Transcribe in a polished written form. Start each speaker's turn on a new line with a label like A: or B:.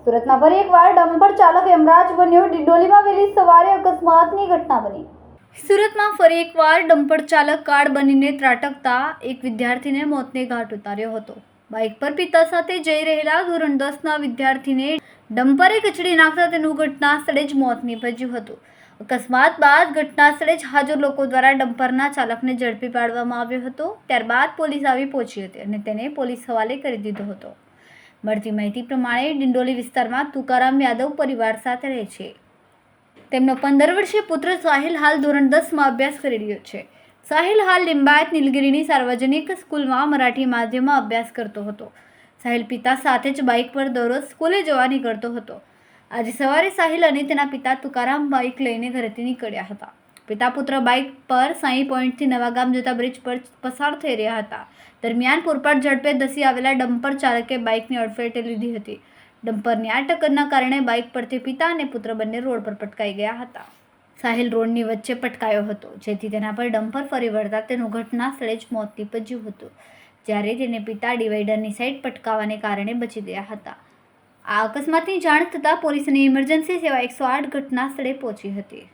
A: સુરતમાં ફરી એકવાર ડમ્પર ચાલક યમરાજ બન્યો. ડિંડોલીમાં વહેલી સવારે અકસ્માતની ઘટના બની. સુરતમાં ફરી એકવાર ડમ્પર ચાલક કાર બનીને ત્રાટકતા એક વિદ્યાર્થીને મોતને ઘાટ ઉતાર્યો હતો. બાઇક પર પિતા સાથે જઈ રહેલા ધોરણ 10ના વિદ્યાર્થીને ડમ્પરે કચડી નાખતા તેનું ઘટના સ્થળે જ મોત નીપજ્યું હતું. અકસ્માત બાદ ઘટના સ્થળે જ હાજર લોકો દ્વારા ડમ્પરના ચાલકને ઝડપી પાડવામાં આવ્યો હતો. ત્યારબાદ પોલીસ આવી પહોંચી હતી અને તેને પોલીસ હવાલે કરી દીધો હતો. મળતી માહિતી પ્રમાણે ડિંડોલી વિસ્તારમાં તુકારામ યાદવ પરિવાર સાથે રહે છે. તેમનો 15 વર્ષીય પુત્ર સાહિલ હાલ ધોરણ 10માં અભ્યાસ કરી રહ્યો છે. સાહિલ હાલ લિંબાયત નીલગિરીની સાર્વજનિક સ્કૂલમાં મરાઠી માધ્યમમાં અભ્યાસ કરતો હતો. સાહિલ પિતા સાથે જ બાઇક પર દરરોજ સ્કૂલે જવા નીકળતો હતો. આજે સવારે સાહિલ અને તેના પિતા તુકારામ બાઇક લઈને ઘરેથી નીકળ્યા હતા. પિતા પુત્ર બાઇક પર સાઈ પોઈન્ટથી નવાગામ જતા બ્રિજ પર પસાર થઈ રહ્યા હતા. દરમિયાન પૂરપાટ ઝડપે ધસી આવેલા ડમ્પર ચાલકે બાઇકની અડફેટે લીધી હતી. ડમ્પરની આ ટક્કરના કારણે બાઇક પરથી પિતા અને પુત્ર બંને રોડ પર પટકાઈ ગયા હતા. સાહિલ રોડની વચ્ચે પટકાયો હતો, જેથી તેના પર ડમ્પર ફરી વળતા તેનું ઘટના સ્થળે જ મોત નીપજ્યું હતું. જ્યારે તેને પિતા ડિવાઈડરની સાઈડ પટકાવાને કારણે બચી ગયા હતા. આ અકસ્માતની જાણ થતાં પોલીસ અને ઇમરજન્સી સેવા 108 ઘટના સ્થળે પહોંચી હતી.